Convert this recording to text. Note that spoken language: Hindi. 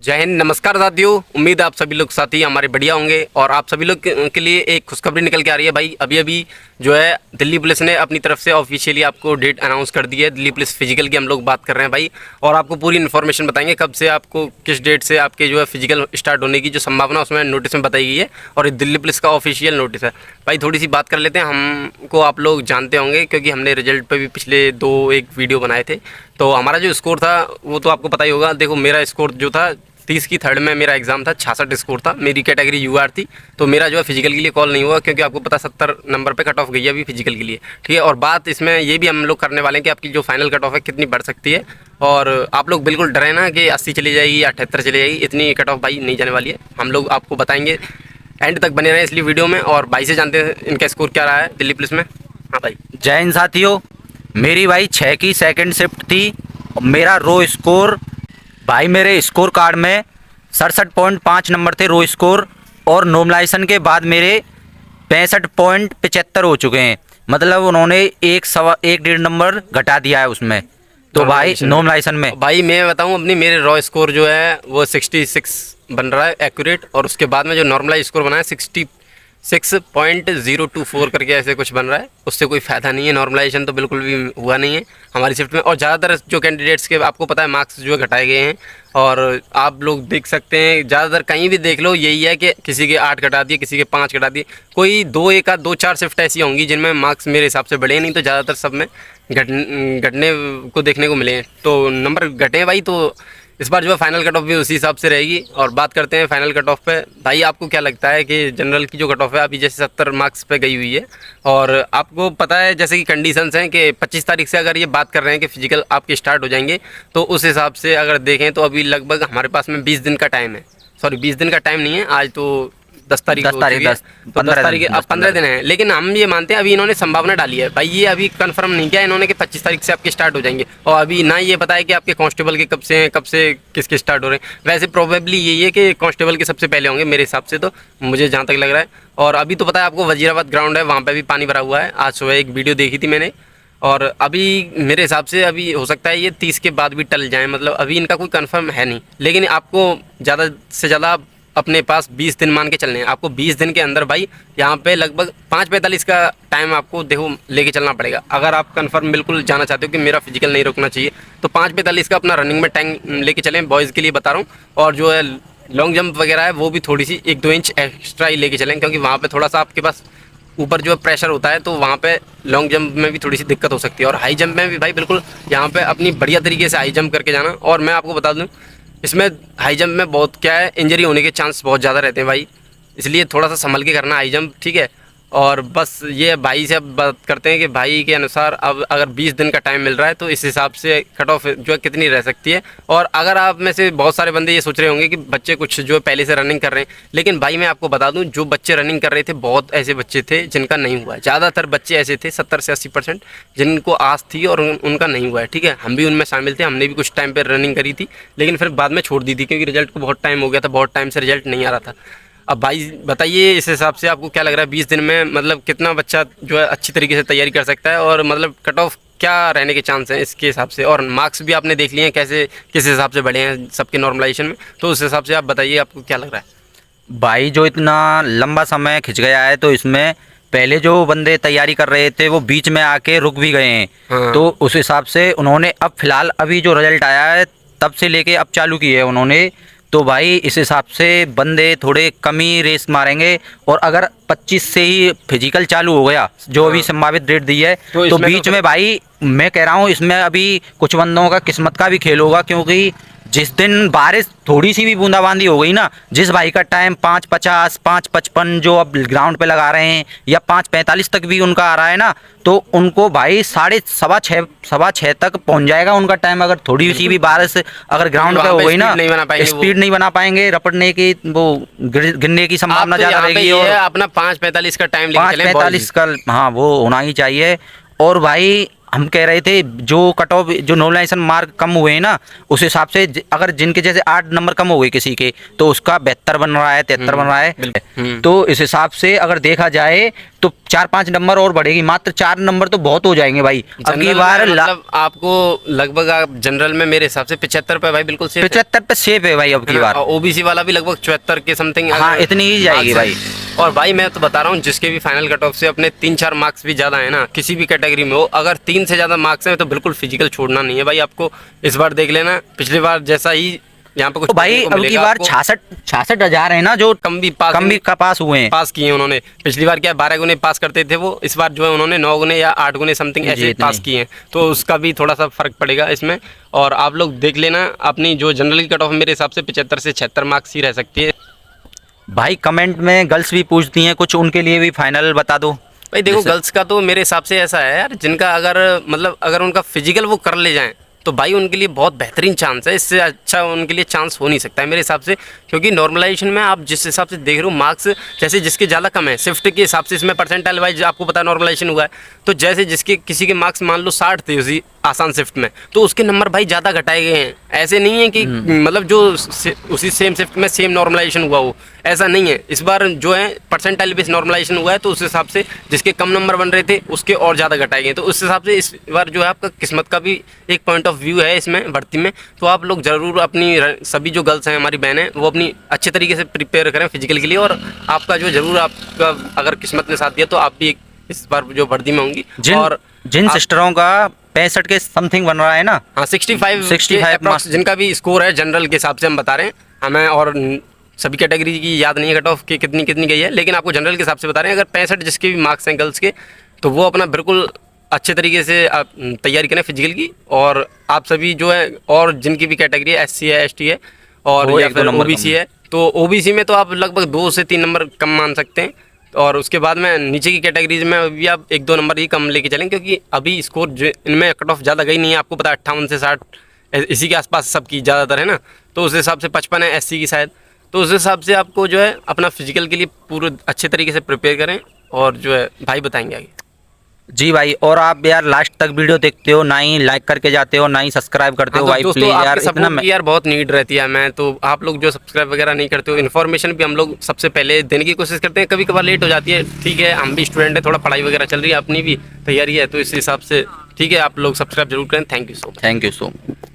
जय हिंद, नमस्कार साथियों। उम्मीद है आप सभी लोग साथी हमारे बढ़िया होंगे और आप सभी लोग के लिए एक खुशखबरी निकल के आ रही है भाई। अभी अभी जो है दिल्ली पुलिस ने अपनी तरफ से ऑफिशियली आपको डेट अनाउंस कर दी है। दिल्ली पुलिस फिजिकल की हम लोग बात कर रहे हैं भाई, और आपको पूरी इन्फॉर्मेशन बताएंगे कब से आपको किस डेट से आपके जो है फिजिकल स्टार्ट होने की जो संभावना उसमें नोटिस में बताई गई है, और दिल्ली पुलिस का ऑफिशियल नोटिस है भाई। थोड़ी सी बात कर लेते हैं। हमको आप लोग जानते होंगे क्योंकि हमने रिजल्ट पर भी पिछले एक वीडियो बनाए थे। तो हमारा जो स्कोर था वो तो आपको पता ही होगा। देखो, मेरा स्कोर जो था 30 की थर्ड में मेरा एग्ज़ाम था, 66 स्कोर था। मेरी कैटेगरी यूआर थी, तो मेरा जो है फिजिकल के लिए कॉल नहीं हुआ क्योंकि आपको पता 70 नंबर पे कट ऑफ गई है अभी फिजिकल के लिए, ठीक है। और बात इसमें ये भी हम लोग करने वाले हैं कि आपकी जो फाइनल कट ऑफ है कितनी बढ़ सकती है। और आप लोग बिल्कुल डरे ना कि 80 चली जाएगी या 78 चली जाएगी, इतनी कट ऑफ भाई नहीं जाने वाली है। हम लोग आपको बताएंगे, एंड तक बने रहें इसलिए वीडियो में। और भाई से जानते हैं इनका स्कोर क्या रहा है दिल्ली पुलिस में। हाँ भाई। जय हिंद साथियों। मेरी भाई 6 की सेकंड शिफ्ट थी। मेरा रो स्कोर भाई मेरे स्कोर कार्ड में 67.5 नंबर थे रो स्कोर, और नॉर्मलाइजेशन के बाद मेरे 65.75 हो चुके हैं। मतलब उन्होंने एक डेढ़ नंबर घटा दिया है उसमें। तो भाई नॉर्मलाइजेशन में भाई मैं बताऊं अपनी, मेरे रॉ स्कोर जो है वो 66 बन रहा है एक्यूरेट, और उसके बाद में जो नॉर्मलाइज स्कोर बना है 66.024 करके ऐसे कुछ बन रहा है। उससे कोई फ़ायदा नहीं है, नॉर्मलाइजेशन तो बिल्कुल भी हुआ नहीं है हमारी शिफ्ट में। और ज़्यादातर जो कैंडिडेट्स के आपको पता है मार्क्स जो है घटाए गए हैं, और आप लोग देख सकते हैं ज़्यादातर कहीं भी देख लो यही है कि किसी के 8 घटा दिए, किसी के 5 घटा दिए। कोई एक आध 2-4 शिफ्ट ऐसी होंगी जिनमें मार्क्स मेरे हिसाब से बढ़े नहीं, तो ज़्यादातर सब में घटने को देखने को मिले हैं। तो नंबर घटे हैं भाई। तो इस बार जो है फाइनल कट ऑफ भी उसी हिसाब से रहेगी। और बात करते हैं फाइनल कट ऑफ पे। भाई आपको क्या लगता है कि जनरल की जो कट ऑफ है अभी जैसे 70 मार्क्स पे गई हुई है, और आपको पता है जैसे कि कंडीशंस हैं कि 25 तारीख से अगर ये बात कर रहे हैं कि फिजिकल आपके स्टार्ट हो जाएंगे, तो उस हिसाब से अगर देखें तो अभी लगभग हमारे पास में 20 दिन का टाइम है। सॉरी, 20 दिन का टाइम नहीं है, आज तो 10 तारीख हो चुकी है, तो 10 तारीख अब 15 दिन है। लेकिन हम ये मानते हैं अभी इन्होंने संभावना डाली है भाई, ये अभी कंफर्म नहीं किया इन्होंने कि 25 तारीख से आपके स्टार्ट हो जाएंगे। और अभी ना ये पता है कि आपके कांस्टेबल के कब से हैं, कब से किसके स्टार्ट हो रहे हैं। वैसे प्रोबेबली यही है कि कांस्टेबल के सबसे पहले होंगे मेरे हिसाब से, तो मुझे जहाँ तक लग रहा है। और अभी तो पता है आपको वजीराबाद ग्राउंड है, वहाँ पर भी पानी भरा हुआ है। आज सुबह एक वीडियो देखी थी मैंने, और अभी मेरे हिसाब से अभी हो सकता है ये 30 के बाद भी टल जाए। मतलब अभी इनका कोई कंफर्म है नहीं, लेकिन आपको ज़्यादा से ज़्यादा अपने पास 20 दिन मान के चलने हैं। आपको 20 दिन के अंदर भाई यहाँ पे लगभग 5:45 का टाइम आपको देखो लेके चलना पड़ेगा। अगर आप कंफर्म बिल्कुल जाना चाहते हो कि मेरा फिजिकल नहीं रुकना चाहिए, तो 5:45 का अपना रनिंग में टाइम लेके चलें, बॉयज़ के लिए बता रहा हूँ। और जो है लॉन्ग जंप वगैरह है वो भी थोड़ी सी 1-2 इंच एक्स्ट्रा ही लेके चलें, क्योंकि वहाँ पर थोड़ा सा आपके पास ऊपर जो प्रेशर होता है, तो वहाँ पे लॉन्ग जंप में भी थोड़ी सी दिक्कत हो सकती है। और हाई जंप में भी भाई बिल्कुल यहाँ पे अपनी बढ़िया तरीके से हाई जंप करके जाना। और मैं आपको बता दूँ, इसमें हाई जंप में बहुत क्या है, इंजरी होने के चांस बहुत ज़्यादा रहते हैं भाई, इसलिए थोड़ा सा संभल के करना हाई जंप, ठीक है। और बस ये भाई से अब बात करते हैं कि भाई के अनुसार अब अगर 20 दिन का टाइम मिल रहा है तो इस हिसाब से कट ऑफ जो है कितनी रह सकती है। और अगर आप में से बहुत सारे बंदे ये सोच रहे होंगे कि बच्चे कुछ जो है पहले से रनिंग कर रहे हैं, लेकिन भाई मैं आपको बता दूं जो बच्चे रनिंग कर रहे थे बहुत ऐसे बच्चे थे जिनका नहीं हुआ है। ज़्यादातर बच्चे ऐसे थे 70 से 80% जिनको आस थी और उनका नहीं हुआ है, ठीक है। हम भी उनमें शामिल थे, हमने भी कुछ टाइम पर रनिंग करी थी, लेकिन फिर बाद में छोड़ दी थी क्योंकि रिजल्ट को बहुत टाइम हो गया था, बहुत टाइम से रिजल्ट नहीं आ रहा था। अब भाई बताइए इस हिसाब से आपको क्या लग रहा है 20 दिन में मतलब कितना बच्चा जो है अच्छी तरीके से तैयारी कर सकता है, और मतलब कट ऑफ क्या रहने के चांस हैं इसके हिसाब से। और मार्क्स भी आपने देख लिए हैं कैसे किस हिसाब से बढ़े हैं सबके नॉर्मलाइजेशन में, तो उस हिसाब से आप बताइए आपको क्या लग रहा है। भाई जो इतना लंबा समय खिंच गया है, तो इसमें पहले जो बंदे तैयारी कर रहे थे वो बीच में आके रुक भी गए हैं। हाँ। तो उस हिसाब से उन्होंने अब फिलहाल अभी जो रिजल्ट आया है तब से लेके अब चालू की है उन्होंने। तो भाई इस हिसाब से बंदे थोड़े कम ही रेस मारेंगे। और अगर 25 से ही फिजिकल चालू हो गया जो अभी संभावित डेट दी है, तो बीच में भाई मैं कह रहा हूँ इसमें अभी कुछ बंदों का किस्मत का भी खेल होगा, क्योंकि जिस दिन बारिश थोड़ी सी भी बूंदाबांदी हो गई ना, जिस भाई का टाइम 5:50 5:55 जो अब ग्राउंड पे लगा रहे हैं, या 5:45 तक भी उनका आ रहा है ना, तो उनको भाई 6:30 तक पहुंच जाएगा उनका टाइम। अगर थोड़ी सी भी बारिश अगर ग्राउंड पे हो गई ना, स्पीड नहीं बना पाएंगे, रपटने की वो गिरने की संभावना ज़्यादा रहेगी। और अपना 5:45 का टाइम लेके चलें, 5:45 का हाँ वो होना ही चाहिए। और भाई हम कह रहे थे जो कट ऑफ जो नॉर्मलाइजेशन मार्क कम हुए हैं ना, उस हिसाब से अगर जिनके जैसे 8 नंबर कम हो गए किसी के, तो उसका 72 बन रहा है, 73 बन रहा है। तो इस हिसाब से अगर देखा जाए तो 4-5 नंबर और बढ़ेगी, मात्र 4 नंबर तो बहुत हो जाएंगे भाई। अब की बार मतलब आपको लगभग आप जनरल में मेरे हिसाब से 75 पे भाई बिल्कुल सेफ 75 पे सेफ है भाई अब की बार। ओबीसी वाला भी लगभग 74 के समथिंग, हाँ इतनी ही जाएगी भाई। और भाई मैं तो बता रहा हूँ जिसके भी फाइनल कट ऑफ से अपने 3-4 मार्क्स भी ज़्यादा है ना, किसी भी कैटेगरी में हो, अगर 3 से ज़्यादा मार्क्स हैं तो बिल्कुल फिजिकल छोड़ना नहीं है भाई आपको। इस बार देख लेना, पिछली बार जैसा ही यहाँ पे कुछ तो भाई अब की बार 66,000 है ना जो कम भी पास हुए हैं, पास किए उन्होंने। पिछली बार क्या 12 गुने पास करते थे वो, इस बार जो है उन्होंने 9 गुने या 8 गुने समथिंग ऐसे पास किए हैं, तो उसका भी थोड़ा सा फर्क पड़ेगा इसमें। और आप लोग देख लेना अपनी जो जनरल की कट ऑफ मेरे हिसाब से 75 से 76 मार्क्स ही रह सकती है। भाई कमेंट में गर्ल्स भी पूछती हैं कुछ, उनके लिए भी फाइनल बता दो भाई। देखो गर्ल्स का तो मेरे हिसाब से ऐसा है यार, जिनका अगर मतलब अगर उनका फिजिकल वो कर ले जाएं तो भाई उनके लिए बहुत बेहतरीन चांस है, इससे अच्छा उनके लिए चांस हो नहीं सकता है मेरे हिसाब से। क्योंकि नॉर्मलाइजेशन में आप जिस हिसाब से देख रहे हो मार्क्स, जैसे जिसके ज़्यादा कम है शिफ्ट के हिसाब से, इसमें परसेंटाइल वाइज आपको पता है नॉर्मलाइजेशन हुआ है, तो जैसे जिसके किसी के मार्क्स मान लो 60 थे उसी आसान शिफ्ट में, तो उसके नंबर भाई ज़्यादा घटाए गए हैं। ऐसे नहीं है कि मतलब जो उसी सेम शिफ्ट में सेम नॉर्मलाइजेशन हुआ हो, ऐसा नहीं है। इस बार जो है परसेंटाइल बेस नॉर्मलाइजेशन हुआ है, तो उस हिसाब से जिसके कम नंबर बन रहे थे उसके और ज़्यादा घटाए गए, तो उस हिसाब से इस बार जो है आपका किस्मत का भी एक पॉइंट ऑफ व्यू है इसमें भर्ती में। तो आप लोग ज़रूर अपनी सभी जो गर्ल्स हैं हमारी बहनें, वो अपनी अच्छे तरीके से प्रिपेयर करें फिजिकल के लिए, और आपका जो ज़रूर आपका अगर किस्मत ने साथ दिया तो आप भी इस बार जो वर्दी में होंगी। और जिन सिस्टरों का 65 के समथिंग बन रहा है ना, हाँ 65 जिनका भी स्कोर है जनरल के हिसाब से हम बता रहे हैं हमें, और सभी कैटेगरी की याद नहीं है कट ऑफ की कितनी गई है, लेकिन आपको जनरल के हिसाब से बता रहे हैं। अगर 65 जिसके भी मार्क्स हैं गर्ल्स के, तो वो अपना बिल्कुल अच्छे तरीके से आप तैयारी करें फिजिकल की। और आप सभी जो है और जिनकी भी कैटेगरी है, SC है, ST है और या फिर OBC है, तो OBC में तो आप लगभग 2 से 3 नंबर कम मान सकते हैं। और उसके बाद में नीचे की कैटेगरीज में भी आप 1-2 नंबर ही कम लेके चलें, क्योंकि अभी स्कोर इनमें कट ऑफ ज़्यादा गई नहीं है। आपको पता है 58 से 60 इसी के आसपास सबकी ज़्यादातर है ना, तो उस हिसाब से 55 है SC की शायद। तो उस हिसाब से आपको जो है अपना फिजिकल के लिए पूरे अच्छे तरीके से प्रिपेयर करें, और जो है भाई बताएंगे आगे। जी भाई, और आप यार लास्ट तक वीडियो देखते हो, ना ही लाइक करके जाते हो, ना ही सब्सक्राइब करते हो भाई। प्लीज यार इतना यार बहुत नीड रहती है मैं तो, आप लोग जो सब्सक्राइब वगैरह नहीं करते हो, इन्फॉर्मेशन भी हम लोग सबसे पहले देने की कोशिश करते हैं। कभी कभार लेट हो जाती है, ठीक है, हम भी स्टूडेंट है, थोड़ा पढ़ाई वगैरह चल रही है, अपनी भी तैयारी है, तो इस हिसाब से ठीक है आप लोग सब्सक्राइब जरूर करें। Thank you so much. Thank you so much.